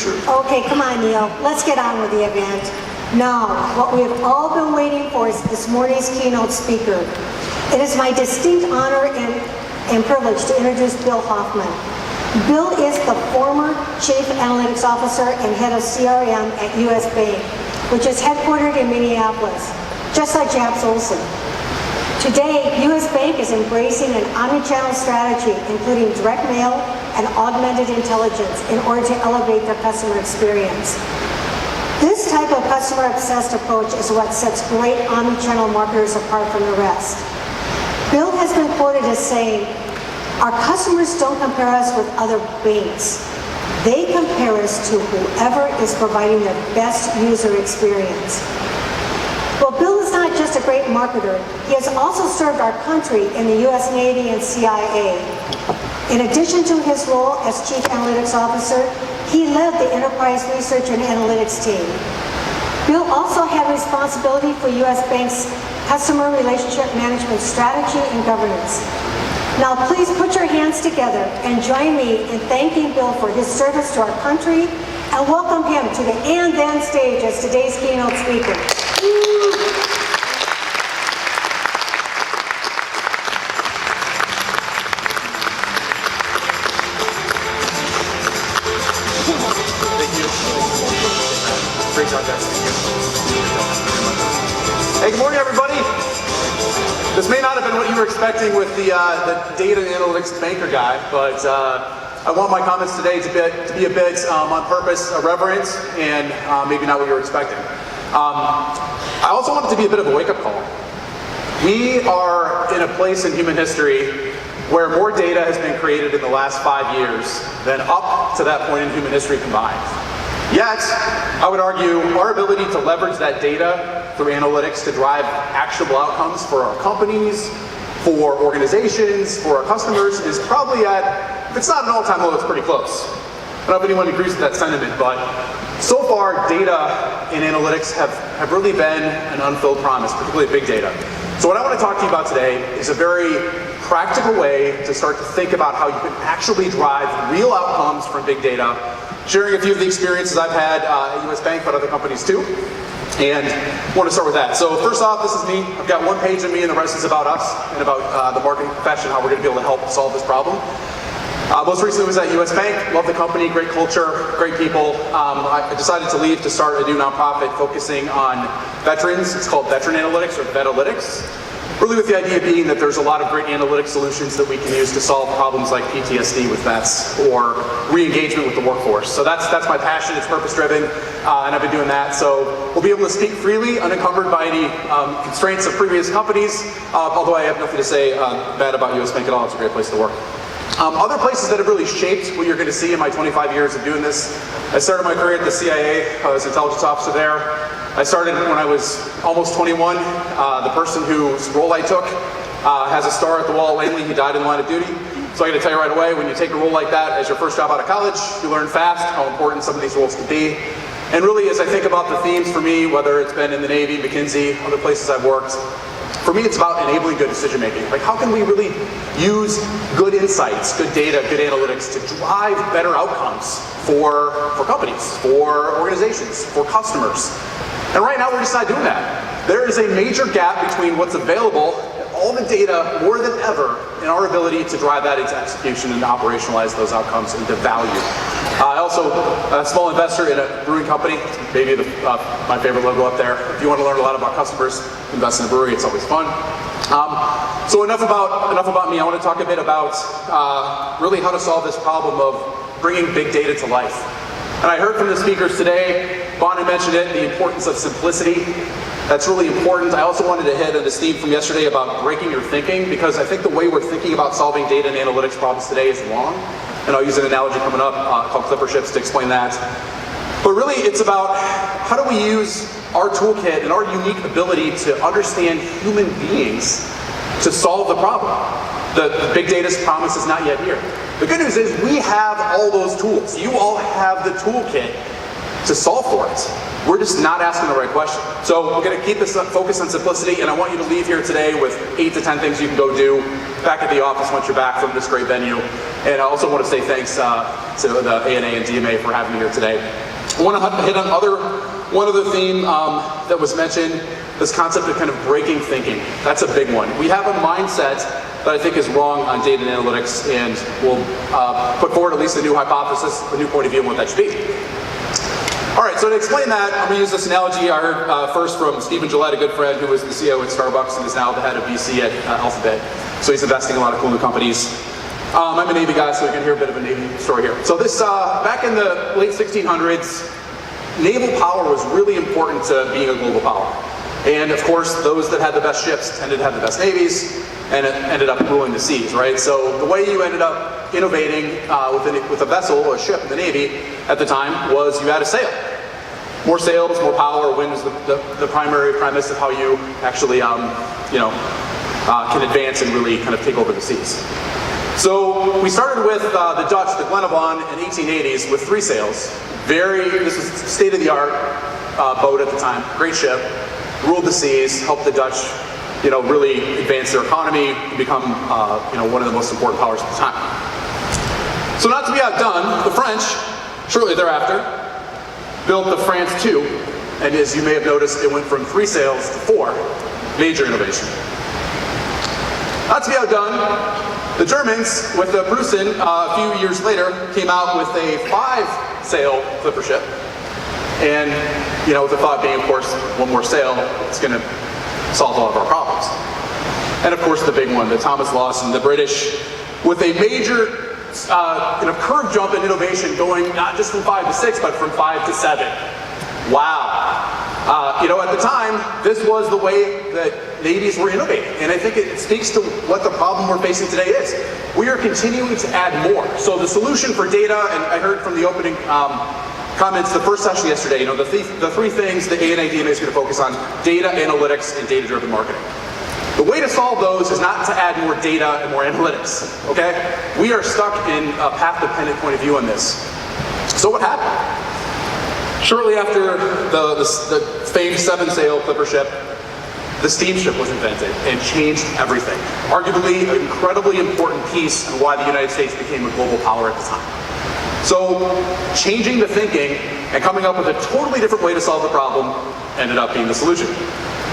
future. Okay, come on, Neil. Let's get on with the event. Now, what we have all been waiting for is this morning's keynote speaker. It is my distinct honor and privilege to introduce Bill Hoffman. Bill is the former Chief Analytics Officer and Head of CRM at U.S. Bank, which is headquartered in Minneapolis, just like Japs Olsen. Today, U.S. Bank is embracing an omnichannel strategy, including direct mail and augmented intelligence, in order to elevate their customer experience. This type of customer-obsessed approach is what sets great omnichannel marketers apart from the rest. Bill has been quoted as saying, "Our customers don't compare us with other banks. They compare us to whoever is providing the best user experience." Well, Bill is not just a great marketer. He has also served our country in the U.S. Navy and CIA. In addition to his role as Chief Analytics Officer, he led the Enterprise Research and Analytics team. Bill also had responsibility for U.S. Bank's customer relationship management strategy and governance. Now, please put your hands together and join me in thanking Bill for his service to our country and welcome him to the And Then stage as today's keynote speaker. Great job, guys. Hey, good morning, everybody. This may not have been what you were expecting with the data and analytics banker guy, but I want my comments today to be a bit on purpose, irreverent, and maybe not what you were expecting. I also want it to be a bit of a wake-up call. We are in a place in human history where more data has been created in the last 5 years than up to that point in human history combined. Yet, I would argue our ability to leverage that data through analytics to drive actionable outcomes for our companies, for organizations, for our customers is probably at, if it's not an all-time low, it's pretty close. I don't know if anyone agrees with that sentiment, but so far data and analytics have really been an unfilled promise, particularly big data. So what I want to talk to you about today is a very practical way to start to think about how you can actually drive real outcomes from big data, sharing a few of the experiences I've had at US Bank, but other companies too. And I want to start with that. So first off, this is me. I've got one page of me and the rest is about us and about the marketing profession, how we're going to be able to help solve this problem. Most recently was at US Bank. Love the company, great culture, great people. I decided to leave to start a new nonprofit focusing on veterans. It's called Veteran Analytics or Vetalytics. Really with the idea being that there's a lot of great analytic solutions that we can use to solve problems like PTSD with vets or re-engagement with the workforce. So that's my passion, it's purpose-driven, and I've been doing that. So we'll be able to speak freely, unencumbered by any constraints of previous companies, although I have nothing to say bad about US Bank at all. It's a great place to work. Other places that have really shaped what you're going to see in my 25 years of doing this. I started my career at the CIA. I was an intelligence officer there. I started when I was almost 21. The person whose role I took has a star at the wall at Langley. He died in the line of duty. So I got to tell you right away, when you take a role like that as your first job out of college, you learn fast how important some of these roles can be. And really, as I think about the themes for me, whether it's been in the Navy, McKinsey, other places I've worked, for me, it's about enabling good decision making. Like, how can we really use good insights, good data, good analytics to drive better outcomes for companies, for organizations, for customers? And right now, we're just not doing that. There is a major gap between what's available, all the data, more than ever, in our ability to drive that into execution and to operationalize those outcomes into value. I also a small investor in a brewing company, maybe my favorite logo up there. If you want to learn a lot about customers, invest in a brewery, it's always fun. So enough about me. I want to talk a bit about really how to solve this problem of bringing big data to life. And I heard from the speakers today, Bonnie mentioned it, the importance of simplicity. That's really important. I also wanted to hit on this theme from yesterday about breaking your thinking, because I think the way we're thinking about solving data and analytics problems today is wrong. And I'll use an analogy coming up called clipper ships to explain that. But really, it's about how do we use our toolkit and our unique ability to understand human beings to solve the problem. The big data's promise is not yet here. The good news is we have all those tools. You all have the toolkit to solve for it. We're just not asking the right question. So we're going to keep this focus on simplicity, and I want you to leave here today with 8 to 10 things you can go do back at the office once you're back from this great venue. And I also want to say thanks to the ANA and DMA for having me here today. I want to hit on one other theme that was mentioned, this concept of kind of breaking thinking. That's a big one. We have a mindset that I think is wrong on data and analytics, and we'll put forward at least a new hypothesis, a new point of view on what that should be. All right, so to explain that, I'm going to use this analogy I heard first from Stephen Gillette, a good friend who was the CEO at Starbucks and is now the head of VC at Alphabet. So he's investing in a lot of cool new companies. I'm a Navy guy, so you can hear a bit of a Navy story here. So this, back in the late 1600s, naval power was really important to being a global power. And of course, those that had the best ships tended to have the best navies, and it ended up ruling the seas, right? So the way you ended up innovating with a vessel, a ship in the Navy at the time, was you had a sail. More sails, more power, wind is the primary premise of how you actually, can advance and really kind of take over the seas. So we started with the Dutch, the Glenavon, in the 1880s with 3 sails. This was state-of-the-art boat at the time, great ship, ruled the seas, helped the Dutch, really advance their economy and become, one of the most important powers at the time. So not to be outdone, the French, shortly thereafter, built the France 2, and as you may have noticed, it went from 3 sails to 4, major innovation. Not to be outdone, the Germans, with the Preußen, a few years later, came out with a 5-sail clipper ship. And, the thought being, of course, one more sail, it's going to solve all of our problems. And of course, the big one, the Thomas Lawson, the British, with a major curve jump in innovation, going not just from 5 to 6, but from 5 to 7. Wow. At the time, this was the way that navies were innovating. And I think it speaks to what the problem we're facing today is. We are continuing to add more. So the solution for data, and I heard from the opening comments the first session yesterday, the 3 things the ANA DMA is going to focus on: data, analytics, and data-driven marketing. The way to solve those is not to add more data and more analytics, okay? We are stuck in a path-dependent point of view on this. So what happened? Shortly after the famed 7-sail clipper ship, the steamship was invented and changed everything. Arguably an incredibly important piece in why the United States became a global power at the time. So changing the thinking and coming up with a totally different way to solve the problem ended up being the solution.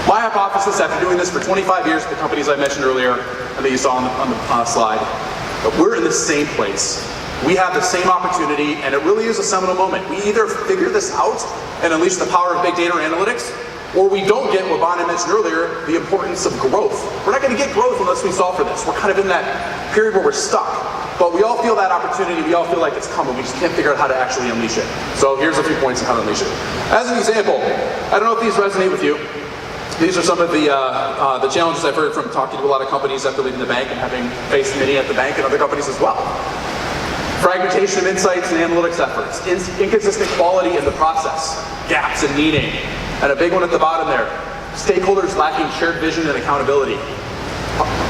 My hypothesis, after doing this for 25 years at the companies I mentioned earlier and that you saw on the slide, that we're in the same place. We have the same opportunity, and it really is a seminal moment. We either figure this out and unleash the power of big data analytics, or we don't get what Bonnie mentioned earlier, the importance of growth. We're not going to get growth unless we solve for this. We're kind of in that period where we're stuck. But we all feel that opportunity. We all feel like it's coming. We just can't figure out how to actually unleash it. So here's a few points on how to unleash it. As an example, I don't know if these resonate with you. These are some of the challenges I've heard from talking to a lot of companies after leaving the bank and having faced many at the bank and other companies as well. Fragmentation of insights and analytics efforts, inconsistent quality in the process, gaps in meaning, and a big one at the bottom there, stakeholders lacking shared vision and accountability.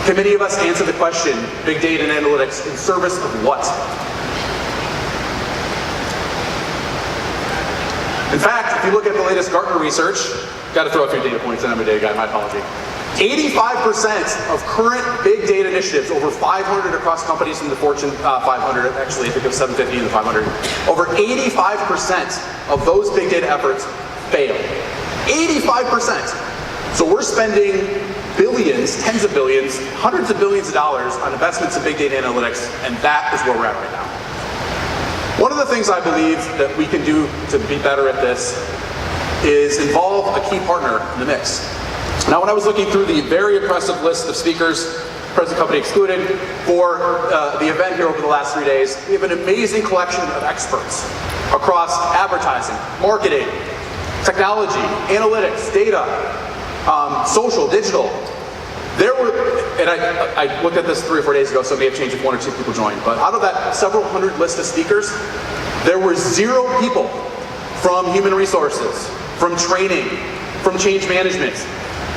Can many of us answer the question, big data and analytics, in service of what? In fact, if you look at the latest Gartner research, got to throw a few data points in, I'm a data guy, my apology. 85% of current big data initiatives, over 500 across companies in the Fortune 500, actually I think it was 750 in the 500, over 85% of those big data efforts fail. 85%. So we're spending billions, tens of billions, hundreds of billions of dollars on investments in big data analytics, and that is where we're at right now. One of the things I believe that we can do to be better at this is involve a key partner in the mix. Now, when I was looking through the very impressive list of speakers, present company excluded, for the event here over the last 3 days, we have an amazing collection of experts across advertising, marketing, technology, analytics, data, social, digital. There were, and I looked at this 3 or 4 days ago, so it may have changed if 1 or 2 people joined, but out of that several hundred list of speakers, there were 0 people from human resources, from training, from change management.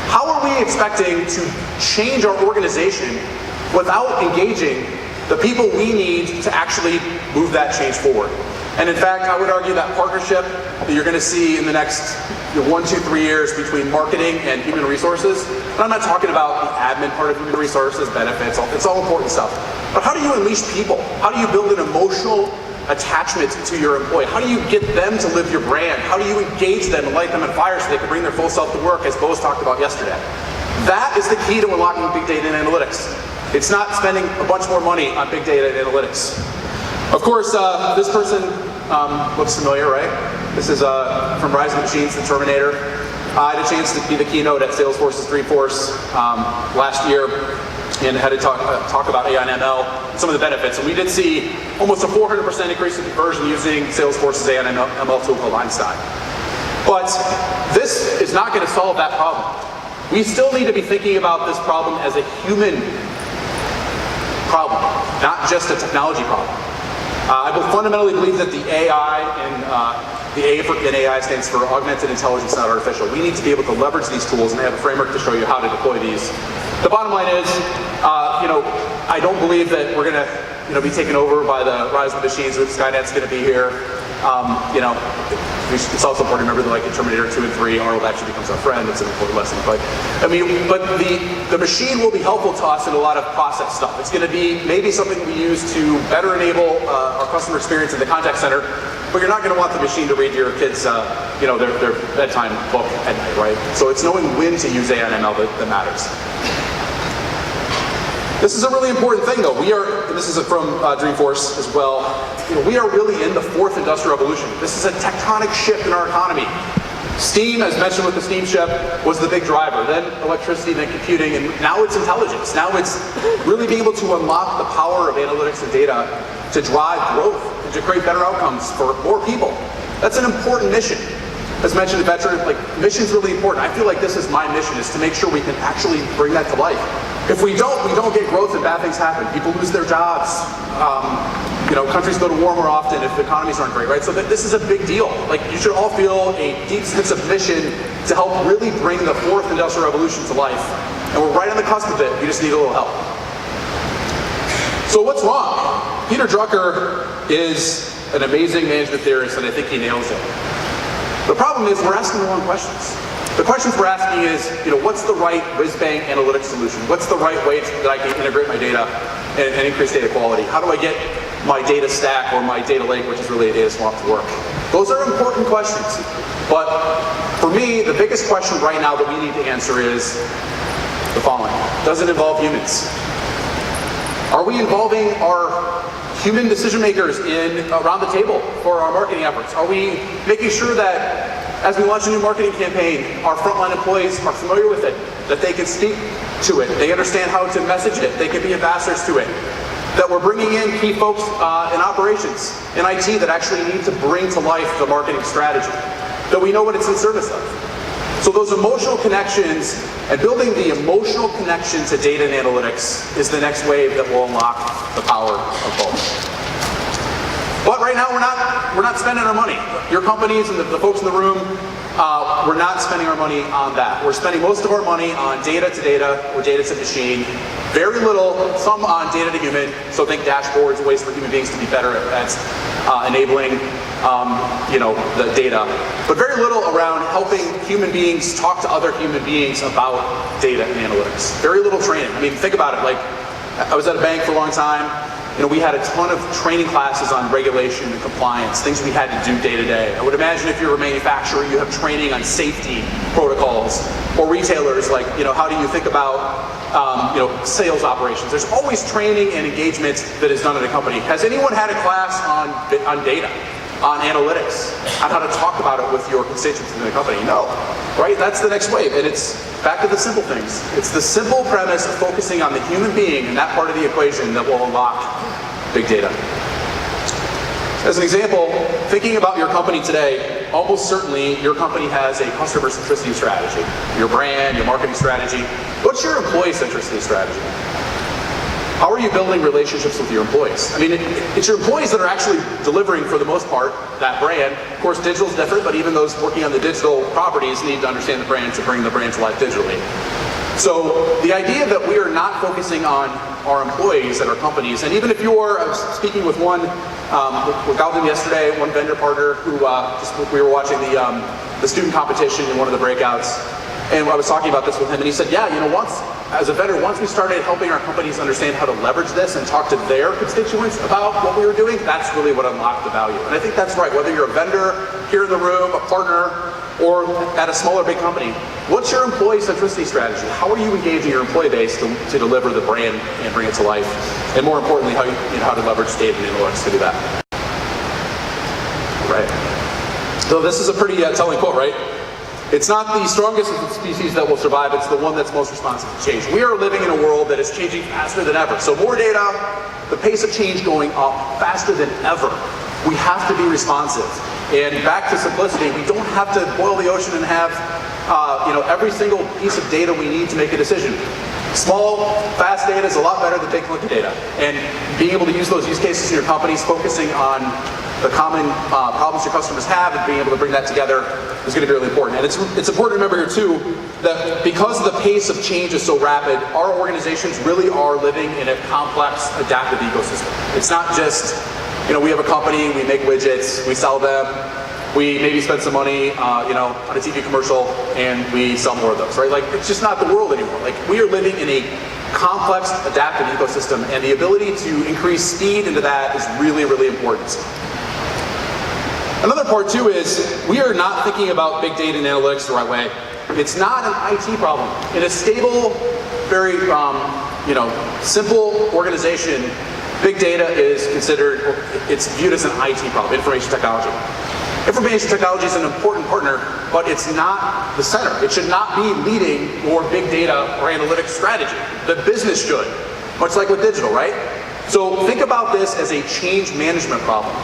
How are we expecting to change our organization without engaging the people we need to actually move that change forward? And in fact, I would argue that partnership that you're going to see in the next 1, 2, 3 years between marketing and human resources, and I'm not talking about the admin part of human resources, benefits, it's all important stuff. But how do you unleash people? How do you build an emotional attachment to your employee? How do you get them to live your brand? How do you engage them and light them on fire so they can bring their full self to work, as Bo's talked about yesterday? That is the key to unlocking big data and analytics. It's not spending a bunch more money on big data and analytics. Of course, this person looks familiar, right? This is from Rise of the Machines, the Terminator. I had a chance to be the keynote at Salesforce's Dreamforce last year, and had to talk about AI and ML and some of the benefits. And we did see almost a 400% increase in conversion using Salesforce's AI and ML tool called Einstein. But this is not going to solve that problem. We still need to be thinking about this problem as a human problem, not just a technology problem. I fundamentally believe that the AI and the A in AI stands for augmented intelligence, not artificial. We need to be able to leverage these tools, and I have a framework to show you how to deploy these. The bottom line is, I don't believe that we're going to be taken over by the rise of the machines. Skynet's going to be here. It's also important to remember that, like in Terminator 2 and 3, Arnold actually becomes our friend. It's an important lesson. But the machine will be helpful to us in a lot of process stuff. It's going to be maybe something we use to better enable our customer experience in the contact center. But you're not going to want the machine to read your kids, their bedtime book at night, right? So it's knowing when to use AI and ML that matters. This is a really important thing, though. This is from Dreamforce as well. We are really in the fourth industrial revolution. This is a tectonic shift in our economy. Steam, as mentioned with the steamship, was the big driver. Then electricity, then computing, and now it's intelligence. Now it's really being able to unlock the power of analytics and data to drive growth and to create better outcomes for more people. That's an important mission. As mentioned, mission's really important. I feel like this is my mission, is to make sure we can actually bring that to life. If we don't get growth and bad things happen. People lose their jobs. Countries go to war more often if the economies aren't great, right? So this is a big deal. You should all feel a deep sense of mission to help really bring the fourth industrial revolution to life. And we're right on the cusp of it. We just need a little help. So what's wrong? Peter Drucker is an amazing management theorist, and I think he nails it. The problem is we're asking the wrong questions. The questions we're asking is, what's the right whiz-bang analytics solution? What's the right way that I can integrate my data and increase data quality? How do I get my data stack or my data lake, which is really a data swamp, to work? Those are important questions. But for me, the biggest question right now that we need to answer is the following. Does it involve humans? Are we involving our human decision makers around the table for our marketing efforts? Are we making sure that as we launch a new marketing campaign, our frontline employees are familiar with it, that they can speak to it, they understand how to message it, they can be ambassadors to it, that we're bringing in key folks in operations, in IT, that actually need to bring to life the marketing strategy, that we know what it's in service of. So those emotional connections and building the emotional connection to data and analytics is the next wave that will unlock the power of both. But right now, we're not spending our money. Your companies and the folks in the room, we're not spending our money on that. We're spending most of our money on data to data or data to machine. Very little, some on data to human. So think dashboards, ways for human beings to be better at enabling, the data. But very little around helping human beings talk to other human beings about data and analytics. Very little training. I mean, think about it. I was at a bank for a long time. We had a ton of training classes on regulation and compliance, things we had to do day to day. I would imagine if you're a manufacturer, you have training on safety protocols, or retailers, how do you think about, sales operations? There's always training and engagement that is done at a company. Has anyone had a class on data, on analytics, on how to talk about it with your constituents in the company? No, right? That's the next wave, and it's back to the simple things. It's the simple premise of focusing on the human being and that part of the equation that will unlock big data. As an example, thinking about your company today, almost certainly your company has a customer centricity strategy. Your brand, your marketing strategy. What's your employee centricity strategy? How are you building relationships with your employees? I mean, it's your employees that are actually delivering, for the most part, that brand. Of course, digital is different, but even those working on the digital properties need to understand the brand to bring the brand to life digitally. So the idea that we are not focusing on our employees at our companies. And even if you're, I was speaking with one, with Galvin yesterday, one vendor partner who we were watching the student competition in one of the breakouts, and I was talking about this with him, and he said, yeah, you know, as a vendor, once we started helping our companies understand how to leverage this and talk to their constituents about what we were doing, that's really what unlocked the value. And I think that's right. Whether you're a vendor here in the room, a partner, or at a smaller big company, what's your employee centricity strategy? How are you engaging your employee base to deliver the brand and bring it to life? And more importantly, how to leverage data and analytics to do that. Right. So this is a pretty telling quote, right? It's not the strongest of the species that will survive, it's the one that's most responsive to change. We are living in a world that is changing faster than ever. So more data, the pace of change going up faster than ever. We have to be responsive. And back to simplicity, we don't have to boil the ocean and have every single piece of data we need to make a decision. Small, fast data is a lot better than big clunky data. And being able to use those use cases in your companies, focusing on the common problems your customers have and being able to bring that together is going to be really important. And it's important to remember here too that because the pace of change is so rapid, our organizations really are living in a complex, adaptive ecosystem. It's not just, we have a company, we make widgets, we sell them, we maybe spend some money on a TV commercial and we sell more of those, right? Like, it's just not the world anymore. Like, we are living in a complex, adaptive ecosystem, and the ability to increase speed into that is really, really important. Another part too is we are not thinking about big data and analytics the right way. It's not an IT problem. In a stable, very simple organization, big data is considered, it's viewed as an IT problem, information technology. Information technology is an important partner, but it's not the center. It should not be leading your big data or analytics strategy. The business should, much like with digital, right? So think about this as a change management problem.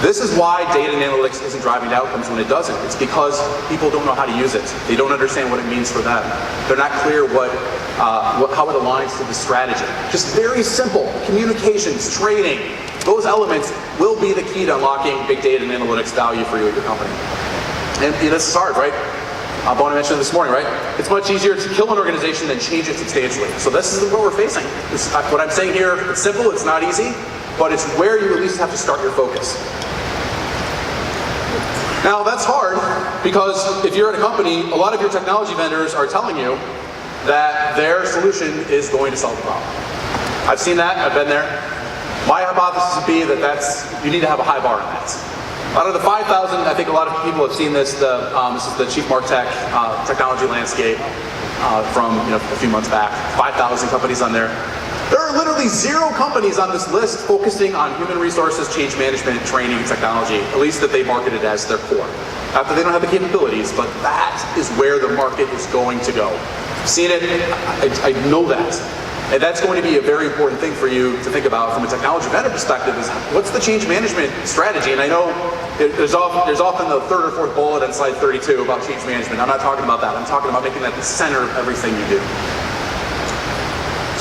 This is why data and analytics isn't driving outcomes when it doesn't. It's because people don't know how to use it. They don't understand what it means for them. They're not clear how it aligns to the strategy. Just very simple. Communications, training, those elements will be the key to unlocking big data and analytics value for you at your company. And this is hard, right? Bona mentioned this morning, right? It's much easier to kill an organization than change it substantially. So this is what we're facing. What I'm saying here, it's simple, it's not easy, but it's where you at least have to start your focus. Now that's hard because if you're at a company, a lot of your technology vendors are telling you that their solution is going to solve the problem. I've seen that, I've been there. My hypothesis would be that you need to have a high bar on that. Out of the 5,000, I think a lot of people have seen this, this is the Chief Martech technology landscape from a few months back, 5,000 companies on there. There are literally 0 companies on this list focusing on human resources, change management, training, and technology, at least that they marketed as their core. Not that they don't have the capabilities, but that is where the market is going to go. I've seen it, I know that. And that's going to be a very important thing for you to think about from a technology vendor perspective is what's the change management strategy? And I know there's often the 3rd or 4th bullet on slide 32 about change management. I'm not talking about that. I'm talking about making that the center of everything you do.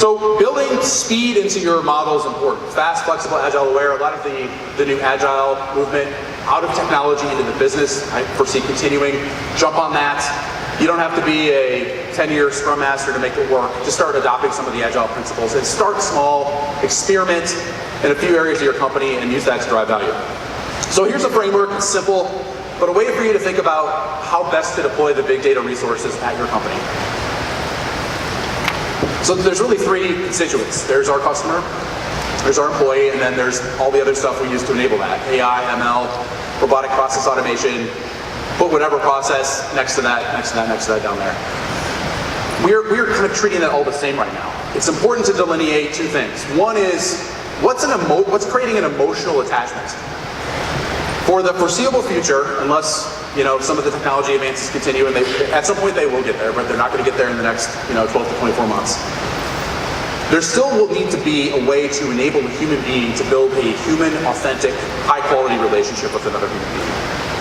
So building speed into your model is important. Fast, flexible, agile, aware. A lot of the new agile movement out of technology into the business, I foresee continuing. Jump on that. You don't have to be a 10-year Scrum Master to make it work. Just start adopting some of the agile principles and start small, experiment in a few areas of your company and use that to drive value. So here's a framework, it's simple, but a way for you to think about how best to deploy the big data resources at your company. So there's really 3 constituents. There's our customer, there's our employee, and then there's all the other stuff we use to enable that. AI, ML, robotic process automation, put whatever process next to that down there. We're kind of treating that all the same right now. It's important to delineate 2 things. One is, what's creating an emotional attachment? For the foreseeable future, unless some of the technology advances continue, and at some point they will get there, but they're not going to get there in the next 12 to 24 months. There still will need to be a way to enable a human being to build a human, authentic, high-quality relationship with another human being.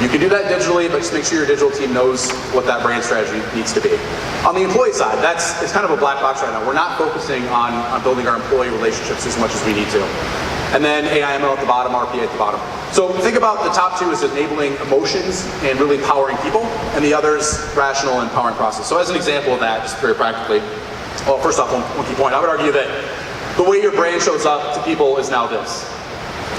You can do that digitally, but just make sure your digital team knows what that brand strategy needs to be. On the employee side, it's kind of a black box right now. We're not focusing on building our employee relationships as much as we need to. And then AI/ML at the bottom, RPA at the bottom. So think about the top 2 as enabling emotions and really powering people, and the others rational and powering process. So as an example of that, just very practically, well, first off, one key point, I would argue that the way your brand shows up to people is now this.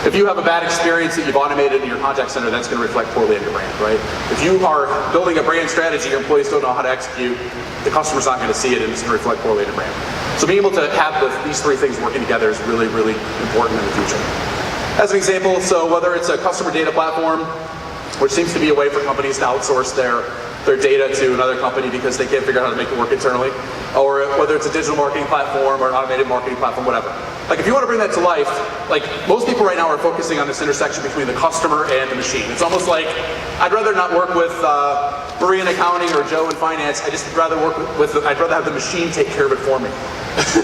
If you have a bad experience that you've automated in your contact center, that's going to reflect poorly on your brand, right? If you are building a brand strategy, your employees don't know how to execute, the customer's not going to see it, and it's going to reflect poorly on your brand. So being able to have these three things working together is really, really important in the future. As an example, so whether it's a customer data platform, which seems to be a way for companies to outsource their data to another company because they can't figure out how to make it work internally, or whether it's a digital marketing platform or an automated marketing platform, whatever. Like if you want to bring that to life, like most people right now are focusing on this intersection between the customer and the machine. It's almost like I'd rather not work with Marie in accounting or Joe in finance. I'd rather have the machine take care of it for me.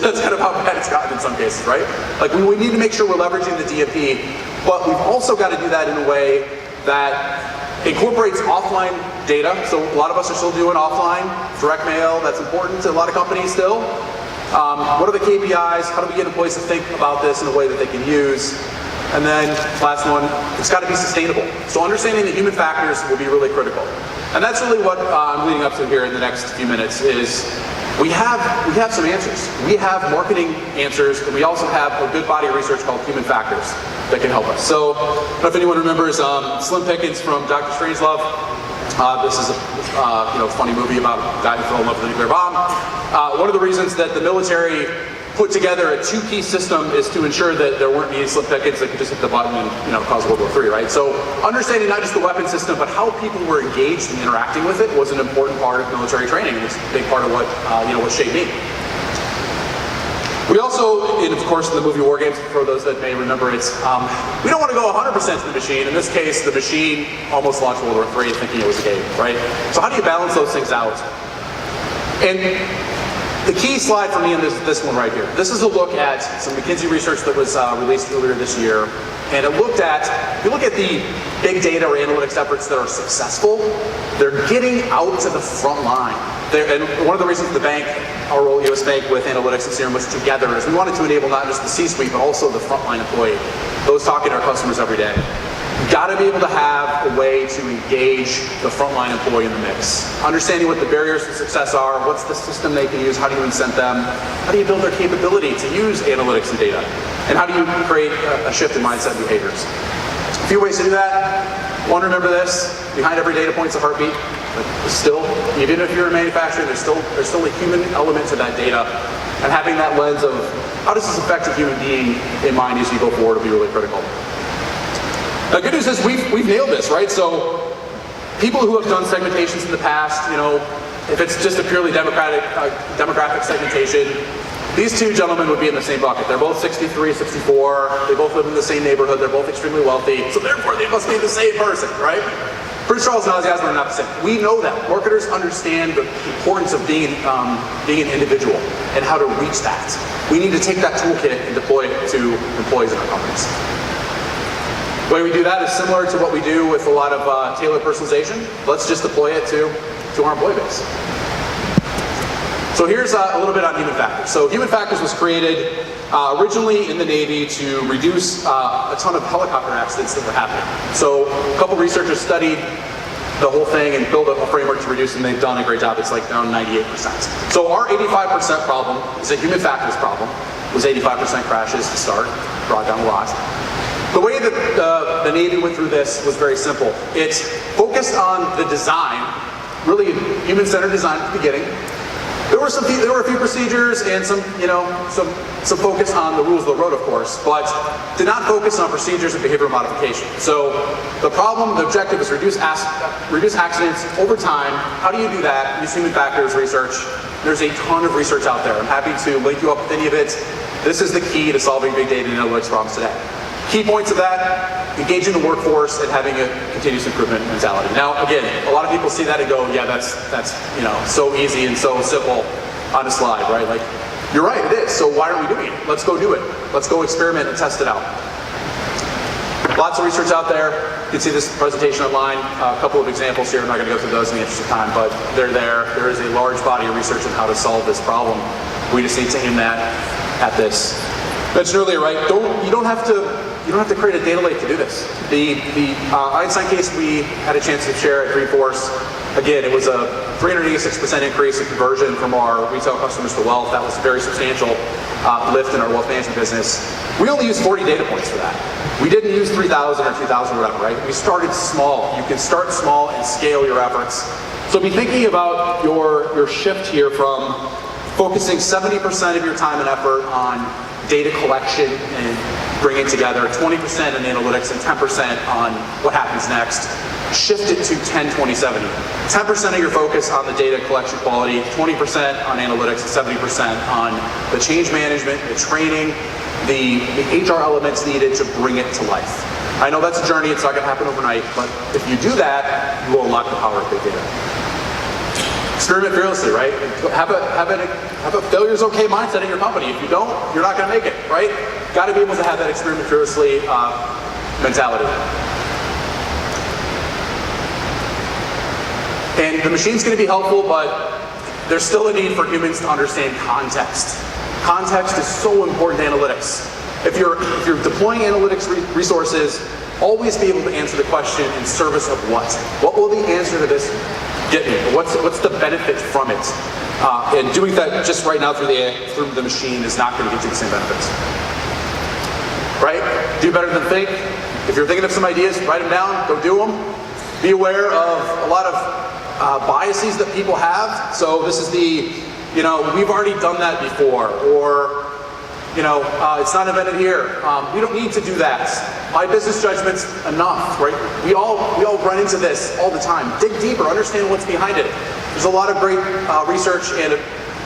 That's kind of how bad it's gotten in some cases, right? Like we need to make sure we're leveraging the DMP, but we've also got to do that in a way that incorporates offline data. So a lot of us are still doing offline, direct mail, that's important to a lot of companies still. What are the KPIs? How do we get employees to think about this in a way that they can use? And then last one, it's got to be sustainable. So understanding the human factors will be really critical. And that's really what I'm leading up to here in the next few minutes is we have some answers. We have marketing answers, and we also have a good body of research called human factors that can help us. So I don't know if anyone remembers Slim Pickens from Dr. Strangelove. This is a funny movie about a guy who fell in love with a nuclear bomb. One of the reasons that the military put together a two-piece system is to ensure that there weren't any Slim Pickens that could just hit the button and cause World War III, right? So understanding not just the weapon system, but how people were engaged and interacting with it was an important part of military training. It's a big part of what what shaped me. We also, and of course in the movie War Games, for those that may remember it, we don't want to go 100% to the machine. In this case, the machine almost launched World War III thinking it was a game, right? So how do you balance those things out? And the key slide for me in this one right here. This is a look at some McKinsey research that was released earlier this year. And it looked at, if you look at the big data or analytics efforts that are successful, they're getting out to the front line. And one of the reasons the bank, our role at US Bank with analytics and Serum was together is we wanted to enable not just the C-suite, but also the frontline employee, those talking to our customers every day. You've got to be able to have a way to engage the frontline employee in the mix. Understanding what the barriers to success are, what's the system they can use, how do you incent them, how do you build their capability to use analytics and data, and how do you create a shift in mindset and behaviors. A few ways to do that. One, remember this, behind every data point is a heartbeat. But still, even if you're a manufacturer, there's still a human element to that data, and having that lens of how does this affect a human being in mind as you go forward will be really critical. The good news is we've nailed this, right? So people who have done segmentations in the past, if it's just a purely demographic segmentation, these two gentlemen would be in the same bucket. They're both 63, 64, they both live in the same neighborhood, they're both extremely wealthy, so therefore they must be the same person, right? Prince Charles and Ozzy Osbourne are not the same. We know that. Marketers understand the importance of being an individual and how to reach that. We need to take that toolkit and deploy it to employees in our companies. The way we do that is similar to what we do with a lot of tailored personalization. Let's just deploy it to our employee base. So here's a little bit on human factors. So human factors was created originally in the Navy to reduce a ton of helicopter accidents that were happening. So a couple researchers studied the whole thing and built a framework to reduce them. They've done a great job. It's like around 98%. So our 85% problem is a human factors problem. It was 85% crashes to start, brought down a lot. The way that the Navy went through this was very simple. It focused on the design, really human-centered design at the beginning. There were a few procedures and some focus on the rules of the road, of course, but did not focus on procedures and behavioral modification. So the objective is reduce accidents over time. How do you do that? Use human factors research. There's a ton of research out there. I'm happy to link you up with any of it. This is the key to solving big data and analytics problems today. Key points of that, engaging the workforce and having a continuous improvement mentality. Now, again, a lot of people see that and go, yeah, that's so easy and so simple on a slide, right? Like, you're right, it is. So why aren't we doing it? Let's go do it. Let's go experiment and test it out. Lots of research out there. You can see this presentation online. A couple of examples here. I'm not going to go through those in the interest of time, but they're there. There is a large body of research on how to solve this problem. We just need to aim that at this. Mentioned earlier, right? You don't have to create a data lake to do this. The Einstein case we had a chance to share at Dreamforce. Again, it was a 386% increase in conversion from our retail customers to wealth. That was a very substantial lift in our wealth management business. We only used 40 data points for that. We didn't use 3,000 or 2,000 or whatever, right? We started small. You can start small and scale your efforts. So be thinking about your shift here from focusing 70% of your time and effort on data collection and bringing together, 20% in analytics and 10% on what happens next. Shift it to 10, 20, 70. 10% of your focus on the data collection quality, 20% on analytics, and 70% on the change management, the training, the HR elements needed to bring it to life. I know that's a journey, it's not going to happen overnight, but if you do that, you will unlock the power of big data. Experiment fearlessly, right? Have a failure's okay mindset in your company. If you don't, you're not going to make it, right? Got to be able to have that experiment fearlessly mentality. And the machine's going to be helpful, but there's still a need for humans to understand context. Context is so important to analytics. If you're deploying analytics resources, always be able to answer the question in service of what? What will the answer to this get me? What's the benefit from it? And doing that just right now through the machine is not going to get you the same benefits. Right? Do better than think. If you're thinking of some ideas, write them down, go do them. Be aware of a lot of biases that people have. So this is we've already done that before, or it's not invented here. We don't need to do that. My business judgment's enough, right? We all run into this all the time. Dig deeper, understand what's behind it. There's a lot of great research and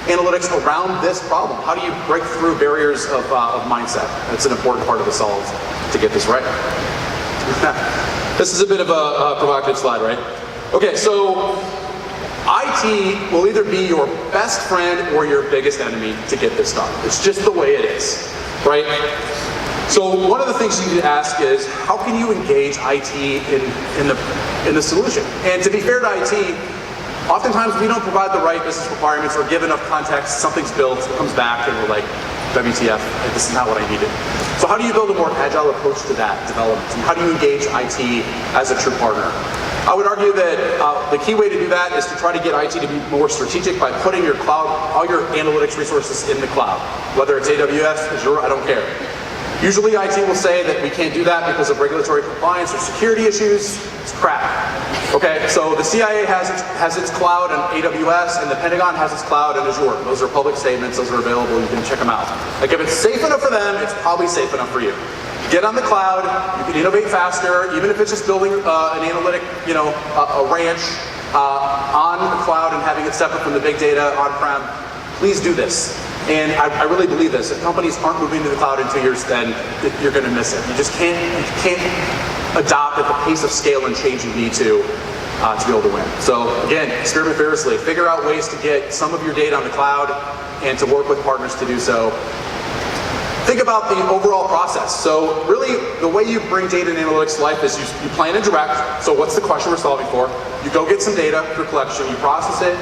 analytics around this problem. How do you break through barriers of mindset? That's an important part of the solve to get this right. This is a bit of a provocative slide, right? Okay, so IT will either be your best friend or your biggest enemy to get this done. It's just the way it is, right? So one of the things you need to ask is, how can you engage IT in the solution? And to be fair to IT, oftentimes we don't provide the right business requirements or give enough context. Something's built, it comes back, and we're like, WTF, this is not what I needed. So how do you build a more agile approach to that development? And how do you engage IT as a true partner? I would argue that the key way to do that is to try to get IT to be more strategic by putting your cloud, all your analytics resources in the cloud. Whether it's AWS, Azure, I don't care. Usually IT will say that we can't do that because of regulatory compliance or security issues. It's crap. Okay, so the CIA has its cloud on AWS, and the Pentagon has its cloud on Azure. Those are public statements, those are available, you can check them out. Like if it's safe enough for them, it's probably safe enough for you. Get on the cloud, you can innovate faster, even if it's just building an analytic, a ranch on the cloud and having it separate from the big data on-prem. Please do this. And I really believe this. If companies aren't moving to the cloud in 2 years, then you're going to miss it. You just can't adopt at the pace of scale and change you need to be able to win. So again, experiment fearlessly. Figure out ways to get some of your data on the cloud and to work with partners to do so. Think about the overall process. So really, the way you bring data and analytics to life is you plan and direct. So what's the question we're solving for? You go get some data for collection, you process it,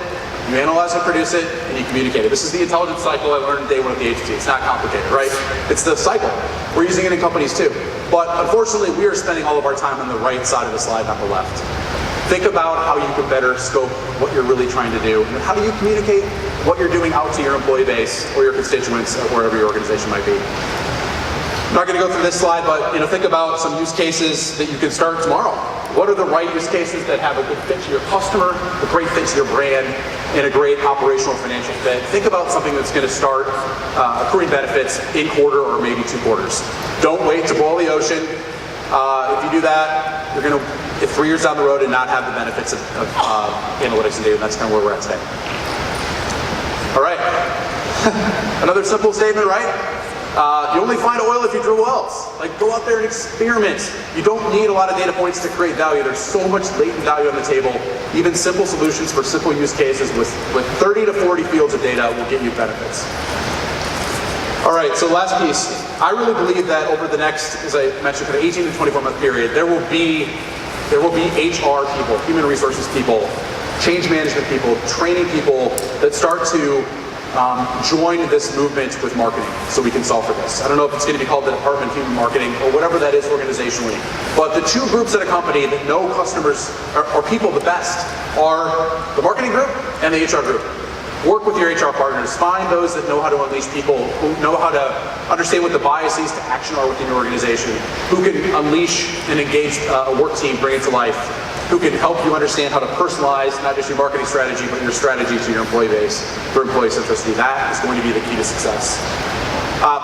you analyze and produce it, and you communicate it. This is the intelligence cycle I learned day one at the agency. It's not complicated, right? It's the cycle. We're using it in companies too. But unfortunately, we are spending all of our time on the right side of the slide, not the left. Think about how you can better scope what you're really trying to do. And how do you communicate what you're doing out to your employee base or your constituents or wherever your organization might be. I'm not going to go through this slide, but think about some use cases that you can start tomorrow. What are the right use cases that have a good fit to your customer, a great fit to your brand, and a great operational financial fit? Think about something that's going to start accruing benefits in quarter or maybe 2 quarters. Don't wait to boil the ocean. If you do that, you're going to get 3 years down the road and not have the benefits of analytics and data. That's kind of where we're at today. All right. Another simple statement, right? You only find oil if you drill wells. Like, go out there and experiment. You don't need a lot of data points to create value. There's so much latent value on the table. Even simple solutions for simple use cases with 30 to 40 fields of data will get you benefits. All right, so last piece. I really believe that over the next, as I mentioned, kind of 18 to 24 month period, there will be HR people, human resources people, change management people, training people that start to join this movement with marketing so we can solve for this. I don't know if it's going to be called the Department of Human Marketing or whatever that is organizationally, but the two groups at a company that know customers or people the best are the marketing group and the HR group. Work with your HR partners. Find those that know how to unleash people, who know how to understand what the biases to action are within your organization, who can unleash and engage a work team, bring it to life, who can help you understand how to personalize not just your marketing strategy, but your strategy to your employee base for employee centricity. That is going to be the key to success.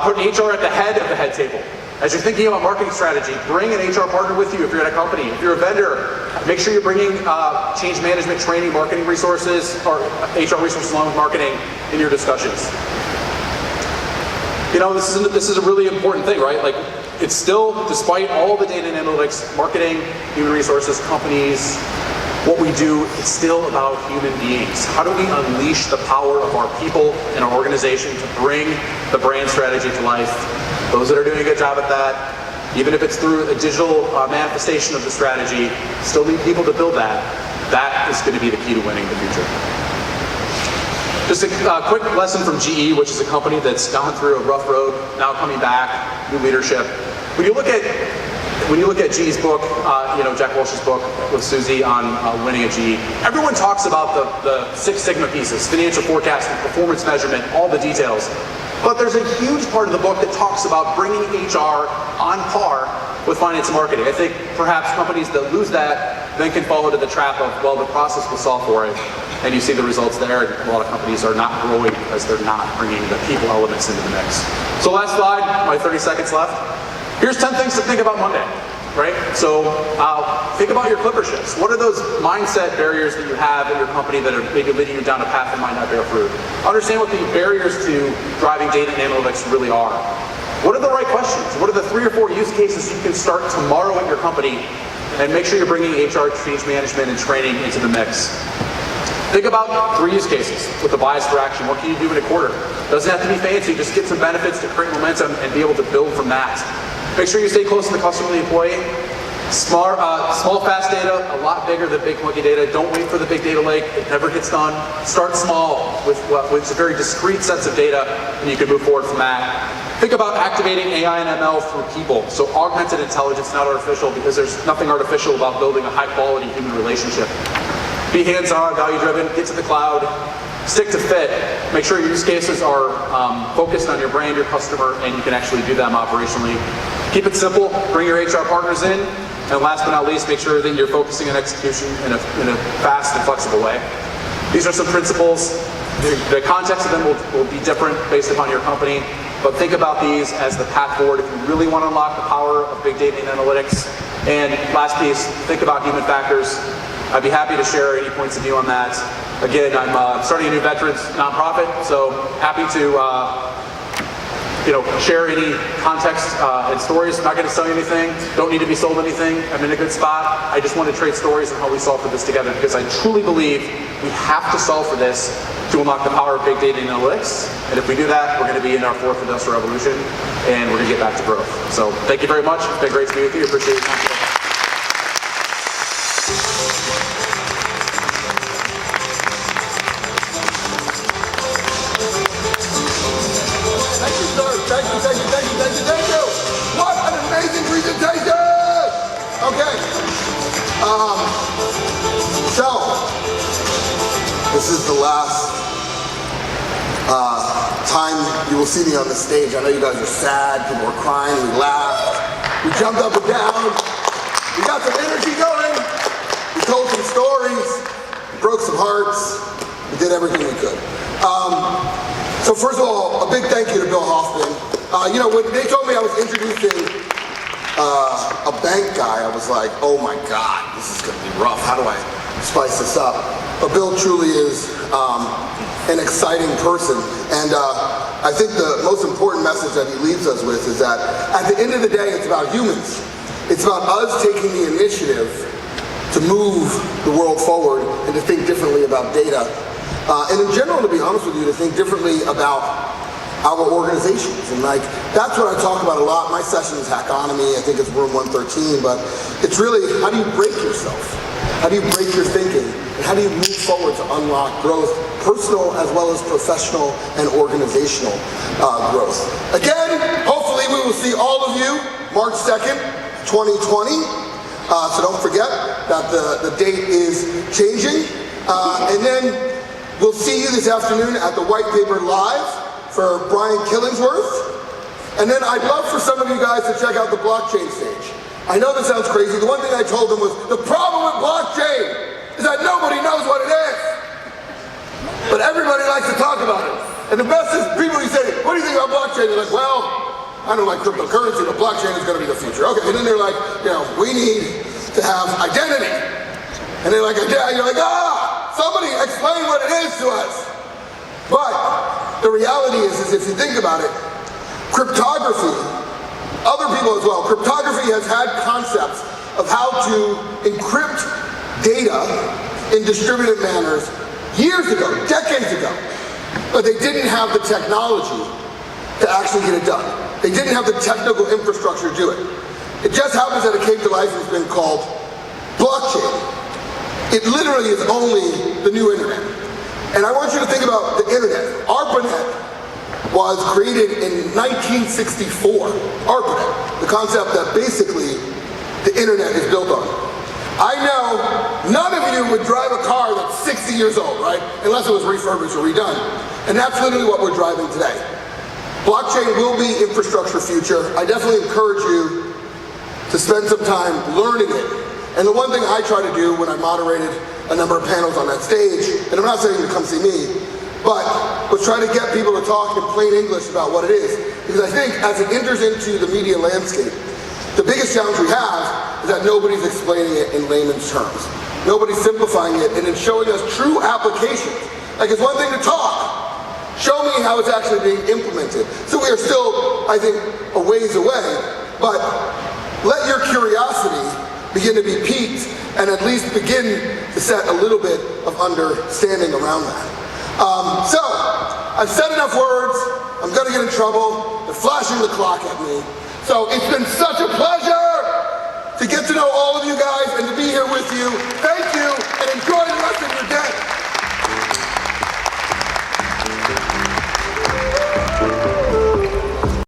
Put HR at the head of the head table. As you're thinking about marketing strategy, bring an HR partner with you if you're at a company. If you're a vendor, make sure you're bringing change management, training, marketing resources, or HR resources along with marketing in your discussions. You know, this is a really important thing, right? Like, it's still, despite all the data and analytics, marketing, human resources, companies, what we do, it's still about human beings. How do we unleash the power of our people and our organization to bring the brand strategy to life? Those that are doing a good job at that, even if it's through a digital manifestation of the strategy, still need people to build that. That is going to be the key to winning in the future. Just a quick lesson from GE, which is a company that's gone through a rough road, now coming back, new leadership. When you look at GE's book, Jack Welch's book with Susie on winning at GE, everyone talks about the Six Sigma pieces, financial forecasting, performance measurement, all the details. But there's a huge part of the book that talks about bringing HR on par with finance and marketing. I think perhaps companies that lose that then can fall into the trap of, well, the process will solve for it. And you see the results there. A lot of companies are not growing because they're not bringing the people elements into the mix. So last slide, my 30 seconds left. Here's 10 things to think about Monday, right? So think about your clipper shifts. What are those mindset barriers that you have at your company that are maybe leading you down a path that might not bear fruit? Understand what the barriers to driving data and analytics really are. What are the right questions? What are the 3 or 4 use cases you can start tomorrow at your company? And make sure you're bringing HR, change management, and training into the mix. Think about 3 use cases with the bias for action. What can you do in a quarter? Doesn't have to be fancy, just get some benefits to create momentum and be able to build from that. Make sure you stay close to the customer and the employee. Small, fast data, a lot bigger than big, clunky data. Don't wait for the big data lake. It never gets done. Start small with a very discrete sets of data, and you can move forward from that. Think about activating AI and ML through people. So augmented intelligence, not artificial, because there's nothing artificial about building a high-quality human relationship. Be hands-on, value-driven, get to the cloud, stick to fit. Make sure your use cases are focused on your brand, your customer, and you can actually do them operationally. Keep it simple, bring your HR partners in, and last but not least, make sure that you're focusing on execution in a fast and flexible way. These are some principles. The context of them will be different based upon your company, but think about these as the path forward if you really want to unlock the power of big data and analytics. And last piece, think about human factors. I'd be happy to share any points of view on that. Again, I'm starting a new veterans nonprofit, so happy to share any context and stories. I'm not going to sell you anything. Don't need to be sold anything. I'm in a good spot. I just want to trade stories on how we solve for this together because I truly believe we have to solve for this to unlock the power of big data and analytics. And if we do that, we're going to be in our 4th industrial revolution and we're going to get back to growth. So thank you very much. It's been great to be with you. Appreciate your time today. Thank you. What an amazing presentation! Okay. So, this is the last time you will see me on the stage. I know you guys are sad, people were crying, we laughed, we jumped up and down, we got some energy going, we told some stories, we broke some hearts, we did everything we could. So first of all, a big thank you to Bill Hoffman. When they told me I was introducing a bank guy, I was like, oh my God, this is gonna be rough. How do I spice this up? But Bill truly is an exciting person. And I think the most important message that he leaves us with is that at the end of the day, it's about humans. It's about us taking the initiative to move the world forward and to think differently about data. And in general, to be honest with you, to think differently about our organizations. And that's what I talk about a lot. My session is Hackonomy. I think it's room 113, but it's really, how do you break yourself? How do you break your thinking? And how do you move forward to unlock growth, personal as well as professional and organizational growth? Again, hopefully we will see all of you March 2nd, 2020. So don't forget that the date is changing. And then we'll see you this afternoon at the White Paper Live for Brian Killingsworth. And then I'd love for some of you guys to check out the blockchain stage. I know this sounds crazy. The one thing I told them was, the problem with blockchain is that nobody knows what it is. But everybody likes to talk about it. And the best is people who say, what do you think about blockchain? They're like, well, I don't like cryptocurrency, but blockchain is going to be the future. Okay, and then they're like, we need to have identity. And they're like, you're like, somebody explain what it is to us. But the reality is if you think about it, cryptography, other people as well, cryptography has had concepts of how to encrypt data in distributed manners years ago, decades ago. But they didn't have the technology to actually get it done. They didn't have the technical infrastructure to do it. It just happens that it came to life and it's been called blockchain. It literally is only the new internet. And I want you to think about the internet. ARPANET was created in 1964. ARPANET, the concept that basically the internet is built on. I know none of you would drive a car that's 60 years old, right? Unless it was refurbished or redone. And that's literally what we're driving today. Blockchain will be infrastructure future. I definitely encourage you to spend some time learning it. And the one thing I try to do when I moderated a number of panels on that stage, and I'm not saying to come see me, but was try to get people to talk in plain English about what it is. Because I think as it enters into the media landscape, the biggest challenge we have is that nobody's explaining it in layman's terms. Nobody's simplifying it and it's showing us true applications. Like it's one thing to talk. Show me how it's actually being implemented. So we are still, I think, a ways away, but let your curiosity begin to be piqued and at least begin to set a little bit of understanding around that. So, I've said enough words. I'm going to get in trouble. They're flashing the clock at me. So, it's been such a pleasure to get to know all of you guys and to be here with you. Thank you, and enjoy the rest of your day.